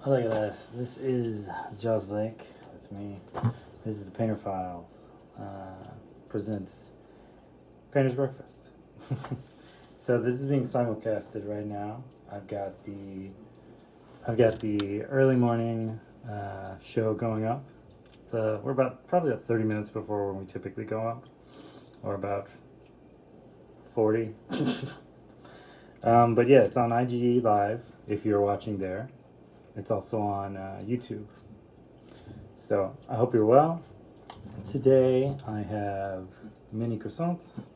Oh, look at this. This is Jaws Blake. That's me. This is the Painter Files. Presents Painter's Breakfast. So this is being simulcasted right now. I've got the early morning show going up. We're probably about 30 minutes before when we typically go up, or about 40. But yeah, it's on IGE Live if you're watching there. It's also on YouTube. So I hope you're well. Today I have mini croissants,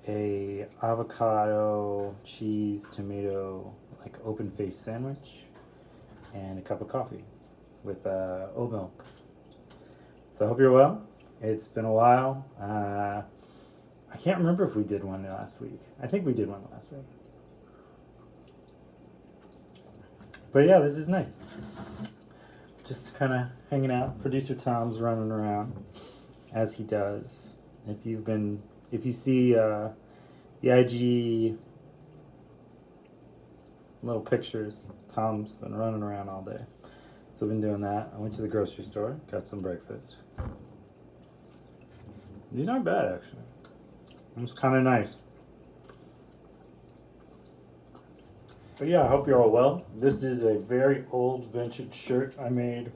a avocado, cheese, tomato, like open faced sandwich, and a cup of coffee with oat milk. So I hope you're well. It's been a while. I can't remember if we did one last week. I think we did one last week. But yeah, this is nice. Just kind of hanging out. Producer Tom's running around as he does. If you see the IG little pictures, Tom's been running around all day. So I've been doing that. I went to the grocery store, got some breakfast. These aren't bad, actually. It's kind of nice. But yeah, I hope you're all well. This is a very old vintage shirt I made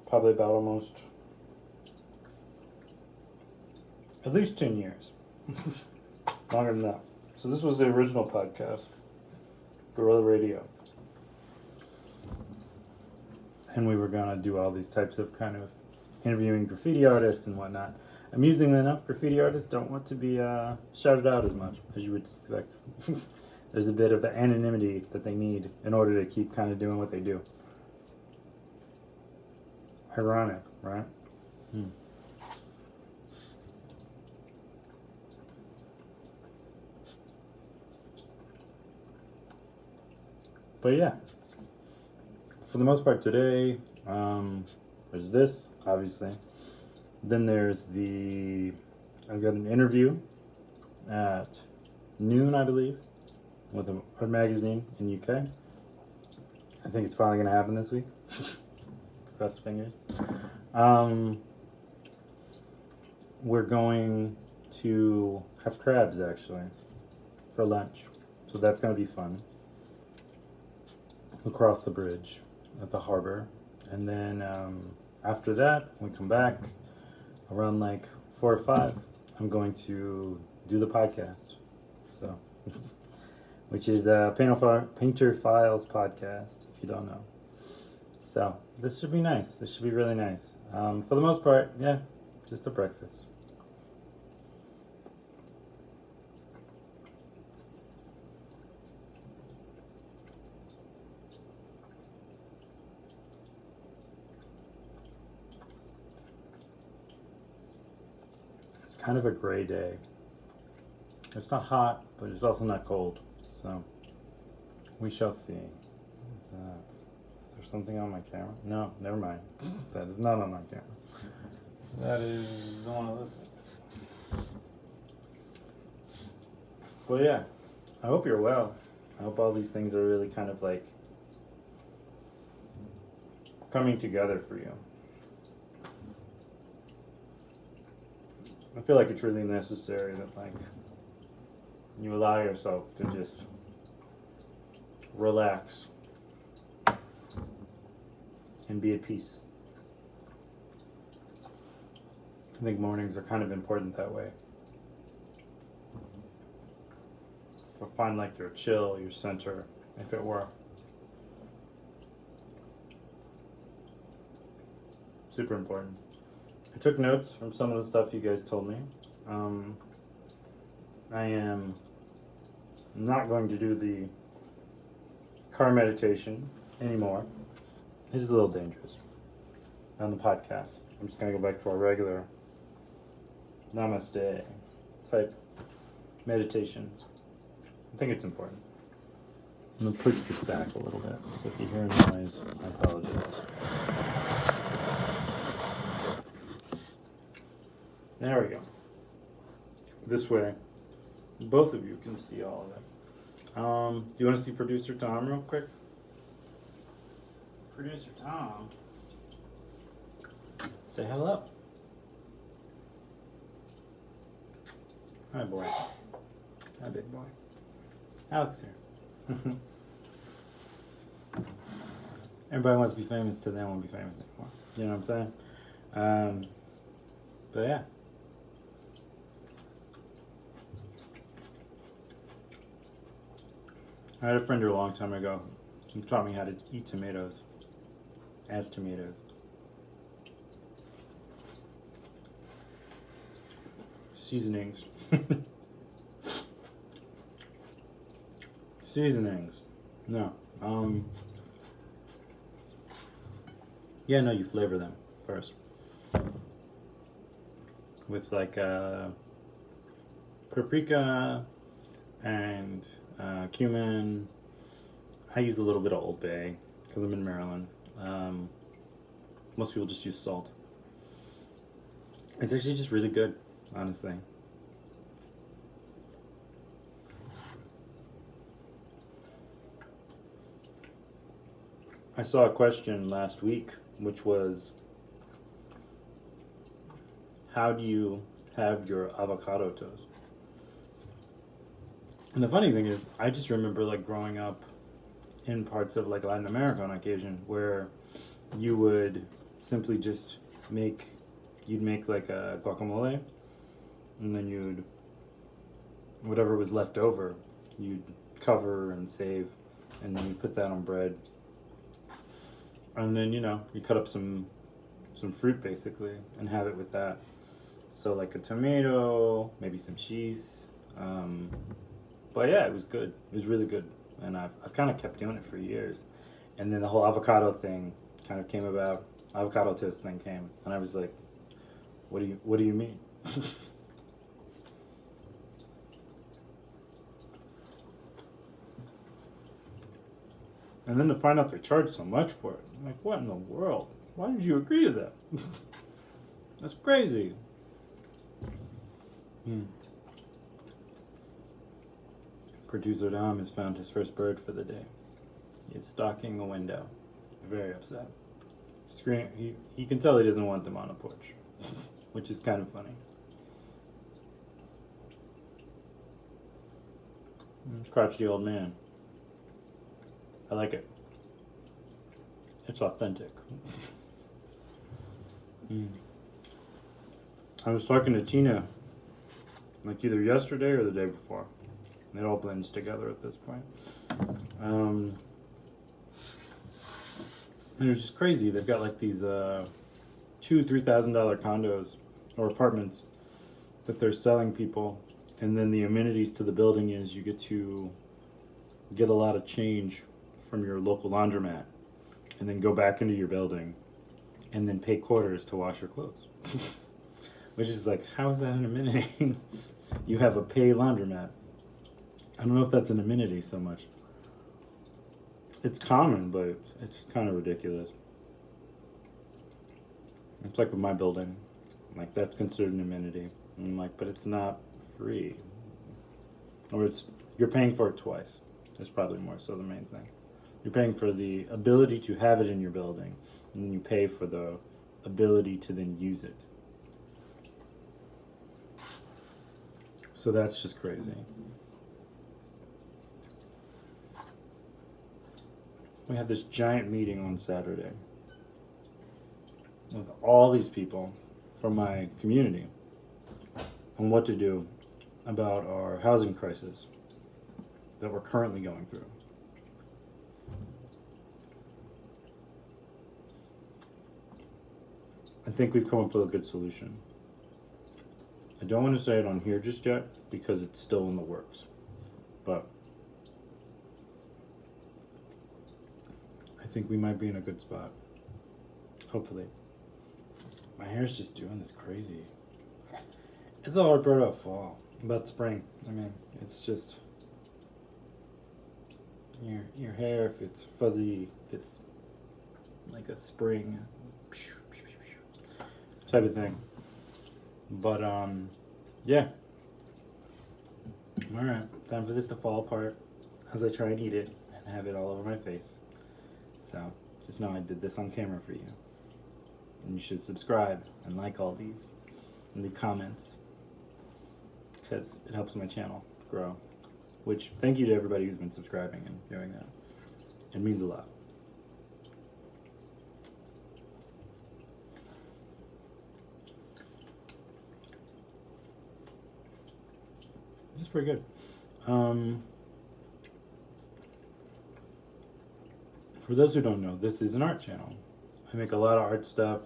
probably about almost at least 10 years. Longer than that. So this was the original podcast, Guerrilla Radio. And we were going to do all these types of kind of interviewing graffiti artists and whatnot. Amusingly enough, graffiti artists don't want to be shouted out as much as you would expect. There's a bit of anonymity that they need in order to keep kind of doing what they do. Ironic, right? But yeah, for the most part today, there's this, obviously. Then I've got an interview at noon, I believe, with an art magazine in UK. I think it's finally going to happen this week. Cross fingers. We're going to have crabs, actually, for lunch. So that's going to be fun. Across the bridge at the harbor. And then after that, when we come back, around like 4 or 5, I'm going to do the podcast. So, which is Painter Files podcast, if you don't know. So this should be nice. This should be really nice. For the most part, yeah, just a breakfast. It's kind of a gray day. It's not hot, but it's also not cold. So we shall see. What is that? Is there something on my camera? No, never mind. That is not on my camera. That is one of those things. Well, yeah. I hope you're well. I hope all these things are really kind of like coming together for you. I feel like it's really necessary that like you allow yourself to just relax and be at peace. I think mornings are kind of important that way. To find like your chill, your center, if it were. Super important. I took notes from some of the stuff you guys told me. I am not going to do the car meditation anymore. It is a little dangerous on the podcast. I'm just going to go back to our regular namaste type meditations. I think it's important. I'm going to push this back a little bit. So if you hear a noise, I apologize. There we go. This way, Both of you can see all of it. Do you want to see producer Tom real quick? Producer Tom, say hello. Hi, boy. Hi, big boy. Alex here. Everybody wants to be famous till they won't be famous anymore. You know what I'm saying? But yeah. I had a friend here a long time ago who taught me how to eat tomatoes as tomatoes. Seasonings. Seasonings. No. Yeah, no, you flavor them first. With like paprika and cumin. I use a little bit of Old Bay because I'm in Maryland. Most people just use salt. It's actually just really good, honestly. I saw a question last week, which was, how do you have your avocado toast? And the funny thing is, I just remember like growing up in parts of like Latin America on occasion where you would simply just you'd make like a guacamole, and then whatever was left over, you'd cover and save, and then you put that on bread. And then, you cut up some fruit basically and have it with that. So like a tomato, maybe some cheese. But yeah, it was good. It was really good. And I've kind of kept doing it for years. And then the whole avocado thing kind of came about. Avocado toast thing came. And I was like, what do you mean? And then to find out they charge so much for it. I'm like, what in the world? Why did you agree to that? That's crazy. Producer Dom has found his first bird for the day. He's stalking the window. Very upset. He can tell he doesn't want them on a porch, which is kind of funny. Crotchety old man. I like it. It's authentic. I was talking to Tina like either yesterday or the day before. It all blends together at this point. And it was just crazy. They've got like these $2,000-$3,000 condos or apartments that they're selling people, and then the amenities to the building is you get to get a lot of change from your local laundromat, and then go back into your building, and then pay quarters to wash your clothes. Which is like, how is that an amenity? You have a pay laundromat. I don't know if that's an amenity so much. It's common, but it's kind of ridiculous. It's like with my building. Like, that's considered an amenity. And I'm like, but it's not free. Or you're paying for it twice. That's probably more so the main thing. You're paying for the ability to have it in your building, and then you pay for the ability to then use it. So that's just crazy. We had this giant meeting on Saturday with all these people from my community on what to do about our housing crisis that we're currently going through. I think we've come up with a good solution. I don't want to say it on here just yet because it's still in the works, but I think we might be in a good spot. Hopefully. My hair's just doing this crazy. It's all about fall, about spring. I mean, it's just your hair. If it's fuzzy, it's like a spring type of thing. But yeah, Alright, time for this to fall apart as I try and eat it and have it all over my face. So, just know I did this on camera for you. And you should subscribe and like all these and leave comments because it helps my channel grow. Which, thank you to everybody who's been subscribing and doing that. It means a lot. It's pretty good. For those who don't know, this is an art channel. I make a lot of art stuff.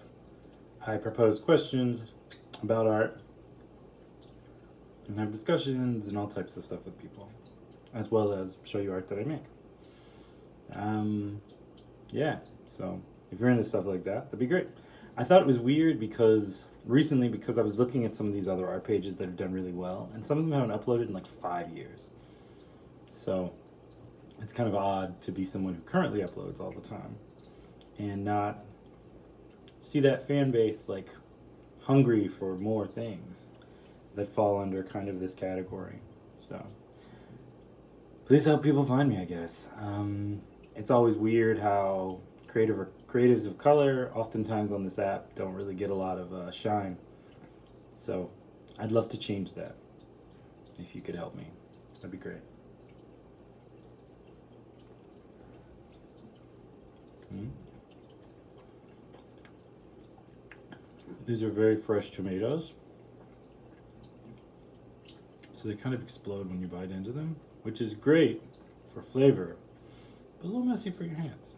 I propose questions about art and have discussions and all types of stuff with people, as well as show you art that I make. Yeah, so if you're into stuff like that, that'd be great. I thought it was weird because recently, because I was looking at some of these other art pages that have done really well, and some of them haven't uploaded in like 5 years. So it's kind of odd to be someone who currently uploads all the time and not see that fan base like hungry for more things that fall under kind of this category. So please help people find me, I guess. It's always weird how creatives of color oftentimes on this app don't really get a lot of shine. So I'd love to change that. If you could help me, that'd be great. These are very fresh tomatoes. So they kind of explode when you bite into them, which is great for flavor, but a little messy for your hands.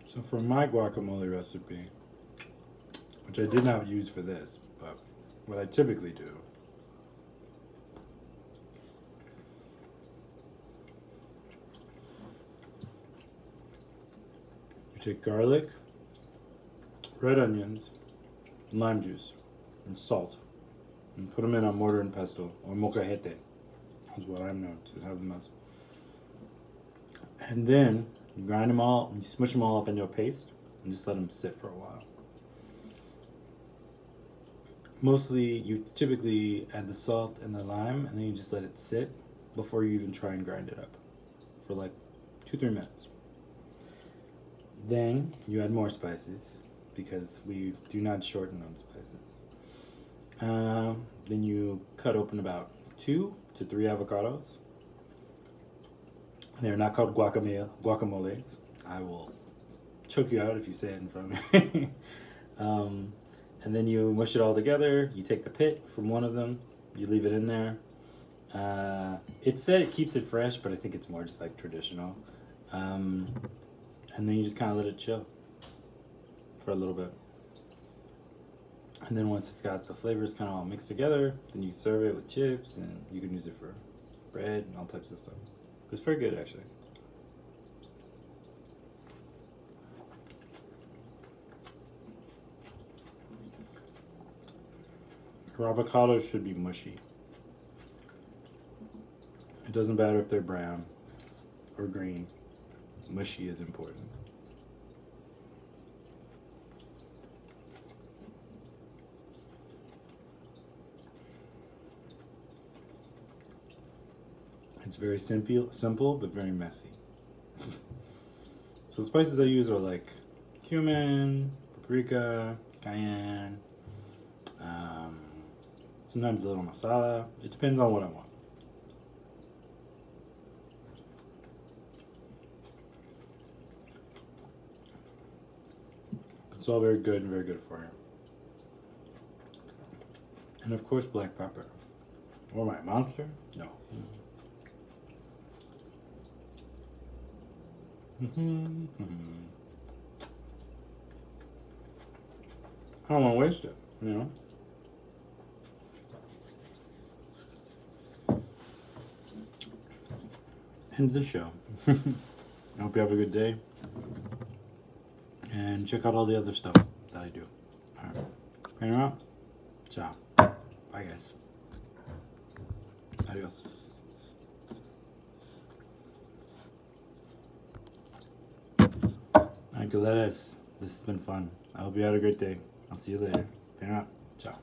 So for my guacamole recipe, which I did not use for this, but what I typically do, you take garlic, red onions, lime juice, and salt, and put them in a mortar and pestle, or molcajete, is what I'm known to have them as. And then you grind them all, and you smush them all up into a paste, and just let them sit for a while. Mostly, you typically add the salt and the lime, and then you just let it sit before you even try and grind it up for like 2-3 minutes. Then you add more spices because we do not shorten on spices. Then you cut open about 2 to 3 avocados. They're not called guacamoles. I will choke you out if you say it in front of me. And then you mush it all together. You take the pit from one of them. You leave it in there. It said it keeps it fresh, but I think it's more just like traditional. And then you just kind of let it chill for a little bit. And then once it's got the flavors kind of all mixed together, then you serve it with chips, and you can use it for bread and all types of stuff. It's very good, actually. Your avocados should be mushy. It doesn't matter if they're brown or green. Mushy is important. It's very simple, but very messy. So the spices I use are like cumin, paprika, cayenne, sometimes a little masala. It depends on what I want. It's all very good and very good for you. And of course, black pepper. What am I, a monster? No. I don't want to waste it, you know? End of the show. I hope you have a good day. And check out all the other stuff that I do. Alright. Hang out. Ciao. Bye, guys. Adios. Aguileras, this has been fun. I hope you had a great day. I'll see you later. Peace out. Ciao.